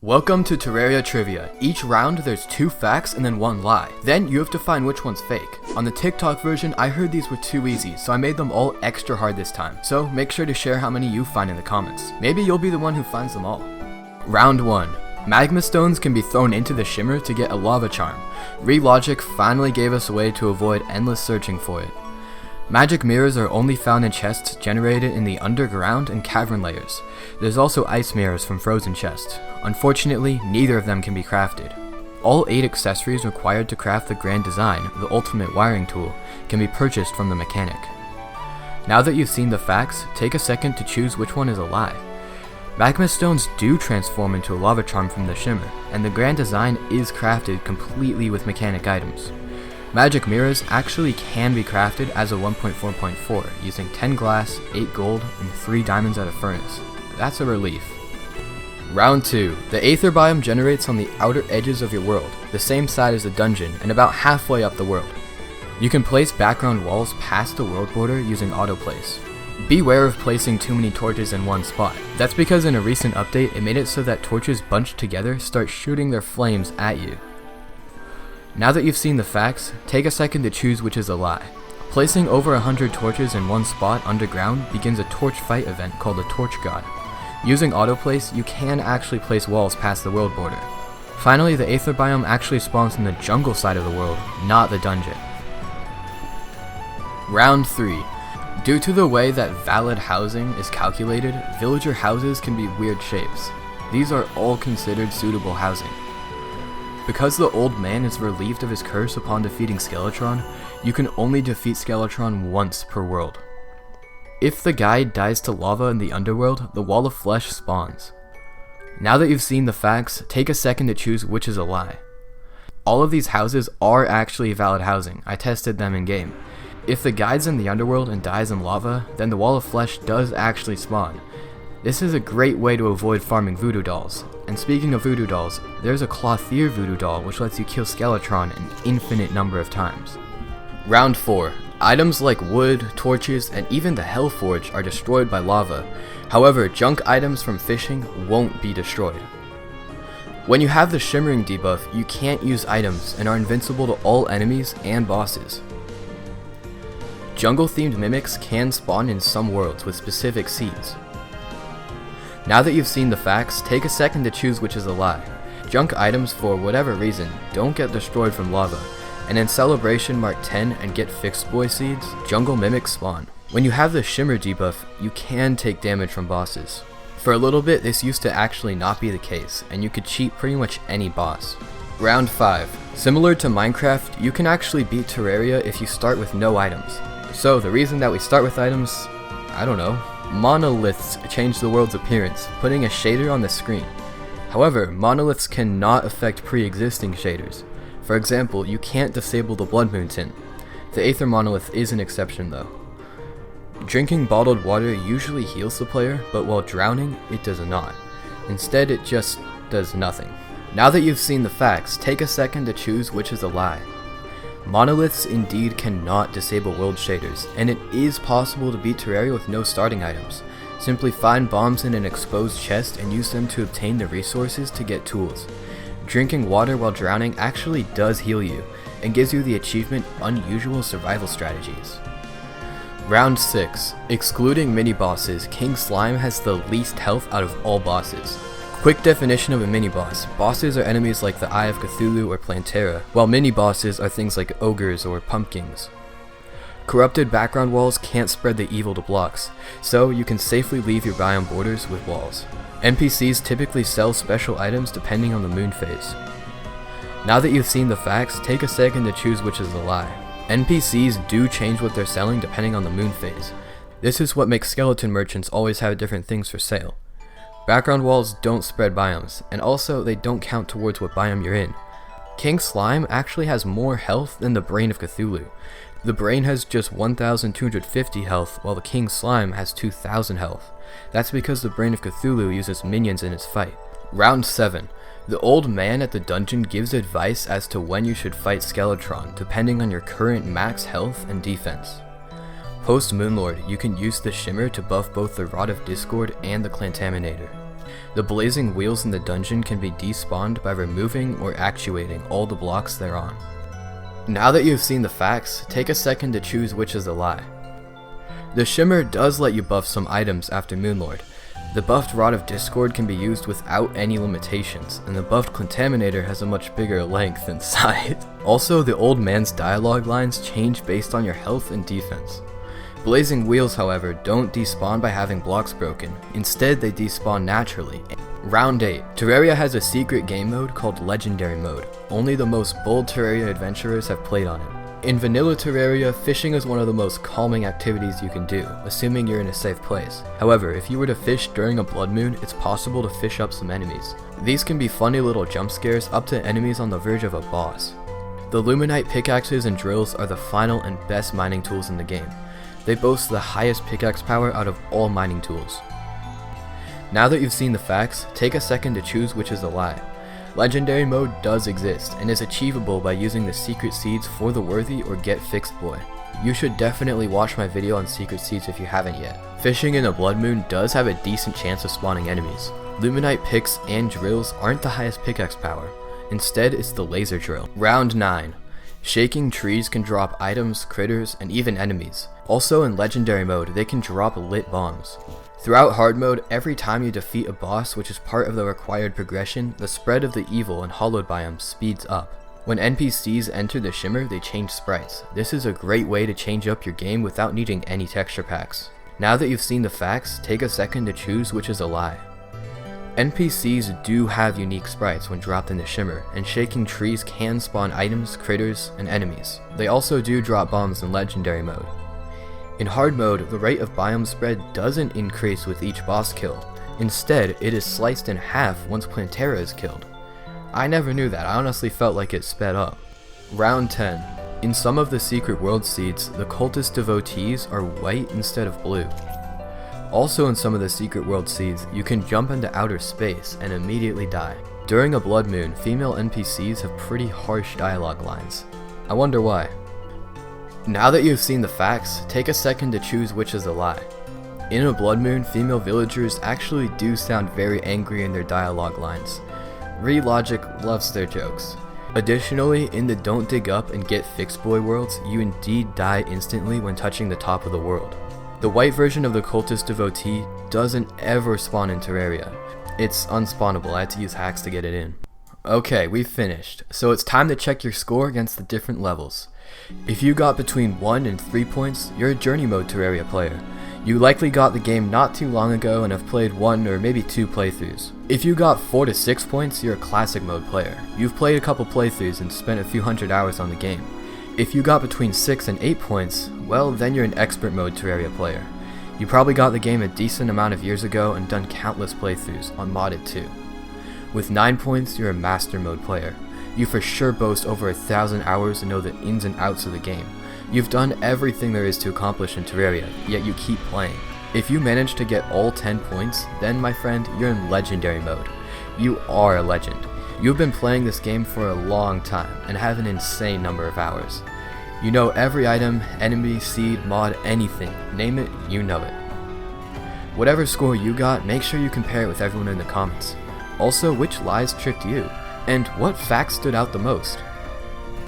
Welcome to Terraria Trivia. Each round there's 2 facts and then 1 lie. Then you have to find which one's fake. On the TikTok version, I heard these were too easy, so I made them all extra hard this time. So make sure to share how many you find in the comments. Maybe you'll be the one who finds them all. Round 1. Magma stones can be thrown into the shimmer to get a lava charm. Relogic finally gave us a way to avoid endless searching for it. Magic mirrors are only found in chests generated in the underground and cavern layers. There's also ice mirrors from frozen chests. Unfortunately, neither of them can be crafted. All 8 accessories required to craft the grand design, the ultimate wiring tool, can be purchased from the mechanic. Now that you've seen the facts, take a second to choose which one is a lie. Magma stones do transform into a lava charm from the shimmer, and the grand design is crafted completely with mechanic items. Magic mirrors actually can be crafted as a 1.4.4 using 10 glass, 8 gold, and 3 diamonds at a furnace. That's a relief. Round 2. The Aether biome generates on the outer edges of your world, the same side as the dungeon, and about halfway up the world. You can place background walls past the world border using autoplace. Beware of placing too many torches in one spot. That's because in a recent update it made it so that torches bunched together start shooting their flames at you. Now that you've seen the facts, take a second to choose which is a lie. Placing over 100 torches in one spot underground begins a torch fight event called the Torch God. Using autoplace, you can actually place walls past the world border. Finally, the Aether biome actually spawns in the jungle side of the world, not the dungeon. Round 3. Due to the way that valid housing is calculated, villager houses can be weird shapes. These are all considered suitable housing. Because the old man is relieved of his curse upon defeating Skeletron, you can only defeat Skeletron once per world. If the guide dies to lava in the underworld, the wall of flesh spawns. Now that you've seen the facts, take a second to choose which is a lie. All of these houses are actually valid housing. I tested them in game. If the guide's in the underworld and dies in lava, then the wall of flesh does actually spawn. This is a great way to avoid farming voodoo dolls. And speaking of voodoo dolls, there's a Clothier voodoo doll which lets you kill Skeletron an infinite number of times. Round 4. Items like wood, torches, and even the Hellforge are destroyed by lava. However, junk items from fishing won't be destroyed. When you have the shimmering debuff, you can't use items and are invincible to all enemies and bosses. Jungle-themed mimics can spawn in some worlds with specific seeds. Now that you've seen the facts, take a second to choose which is a lie. Junk items, for whatever reason, don't get destroyed from lava, and in Celebration Mark 10 and Get Fixed Boy seeds, jungle mimics spawn. When you have the shimmer debuff, you can take damage from bosses. For a little bit, this used to actually not be the case, and you could cheat pretty much any boss. Round 5. Similar to Minecraft, you can actually beat Terraria if you start with no items. So the reason that we start with items, I don't know. Monoliths change the world's appearance, putting a shader on the screen. However, monoliths cannot affect pre-existing shaders. For example, you can't disable the Blood Moon tint. The Aether monolith is an exception though. Drinking bottled water usually heals the player, but while drowning, it does not. Instead, it just does nothing. Now that you've seen the facts, take a second to choose which is a lie. Monoliths indeed cannot disable world shaders, and it is possible to beat Terraria with no starting items. Simply find bombs in an exposed chest and use them to obtain the resources to get tools. Drinking water while drowning actually does heal you, and gives you the achievement Unusual Survival Strategies. Round 6. Excluding mini-bosses, King Slime has the least health out of all bosses. Quick definition of a mini-boss. Bosses are enemies like the Eye of Cthulhu or Plantera, while mini-bosses are things like ogres or pumpkins. Corrupted background walls can't spread the evil to blocks, so you can safely leave your biome borders with walls. NPCs typically sell special items depending on the moon phase. Now that you've seen the facts, take a second to choose which is a lie. NPCs do change what they're selling depending on the moon phase. This is what makes skeleton merchants always have different things for sale. Background walls don't spread biomes, and also they don't count towards what biome you're in. King Slime actually has more health than the Brain of Cthulhu. The Brain has just 1,250 health, while the King Slime has 2,000 health. That's because the Brain of Cthulhu uses minions in its fight. Round 7. The old man at the dungeon gives advice as to when you should fight Skeletron, depending on your current max health and defense. Post Moonlord, you can use the Shimmer to buff both the Rod of Discord and the Clantaminator. The blazing wheels in the dungeon can be despawned by removing or actuating all the blocks they're on. Now that you've seen the facts, take a second to choose which is a lie. The Shimmer does let you buff some items after Moonlord. The buffed Rod of Discord can be used without any limitations, and the buffed Contaminator has a much bigger length and size. Also, the old man's dialogue lines change based on your health and defense. Blazing Wheels, however, don't despawn by having blocks broken. Instead, they despawn naturally. Round 8. Terraria has a secret game mode called Legendary Mode. Only the most bold Terraria adventurers have played on it. In vanilla Terraria, fishing is one of the most calming activities you can do, assuming you're in a safe place. However, if you were to fish during a blood moon, it's possible to fish up some enemies. These can be funny little jump scares up to enemies on the verge of a boss. The Luminite pickaxes and drills are the final and best mining tools in the game. They boast the highest pickaxe power out of all mining tools. Now that you've seen the facts, take a second to choose which is a lie. Legendary mode does exist and is achievable by using the secret seeds for the worthy or get fixed boy. You should definitely watch my video on secret seeds if you haven't yet. Fishing in a blood moon does have a decent chance of spawning enemies. Luminite picks and drills aren't the highest pickaxe power. Instead, it's the laser drill. Round 9. Shaking trees can drop items, critters, and even enemies. Also in legendary mode, they can drop lit bombs. Throughout hard mode, every time you defeat a boss, which is part of the required progression, the spread of the evil and hollowed biome speeds up. When NPCs enter the Shimmer, they change sprites. This is a great way to change up your game without needing any texture packs. Now that you've seen the facts, take a second to choose which is a lie. NPCs do have unique sprites when dropped in the Shimmer, and shaking trees can spawn items, critters, and enemies. They also do drop bombs in legendary mode. In hard mode, the rate of biome spread doesn't increase with each boss kill. Instead, it is sliced in half once Plantera is killed. I never knew that, I honestly felt like it sped up. Round 10. In some of the secret world seeds, the cultist devotees are white instead of blue. Also in some of the secret world seeds, you can jump into outer space and immediately die. During a blood moon, female NPCs have pretty harsh dialogue lines. I wonder why. Now that you've seen the facts, take a second to choose which is a lie. In a blood moon, female villagers actually do sound very angry in their dialogue lines. Logic loves their jokes. Additionally, in the don't dig up and get fixed boy worlds, you indeed die instantly when touching the top of the world. The white version of the cultist devotee doesn't ever spawn in Terraria. It's unspawnable, I had to use hacks to get it in. Okay, we've finished, so it's time to check your score against the different levels. If you got between 1 and 3 points, you're a journey mode Terraria player. You likely got the game not too long ago and have played 1 or maybe 2 playthroughs. If you got 4 to 6 points, you're a classic mode player. You've played a couple playthroughs and spent a few hundred hours on the game. If you got between 6 and 8 points, well then you're an expert mode Terraria player. You probably got the game a decent amount of years ago and done countless playthroughs on modded too. With 9 points, you're a master mode player. You for sure boast over 1,000 hours and know the ins and outs of the game. You've done everything there is to accomplish in Terraria, yet you keep playing. If you manage to get all 10 points, then my friend, you're in legendary mode. You are a legend. You've been playing this game for a long time and have an insane number of hours. You know every item, enemy, seed, mod, anything, name it, you know it. Whatever score you got, make sure you compare it with everyone in the comments. Also, which lies tricked you? And what facts stood out the most?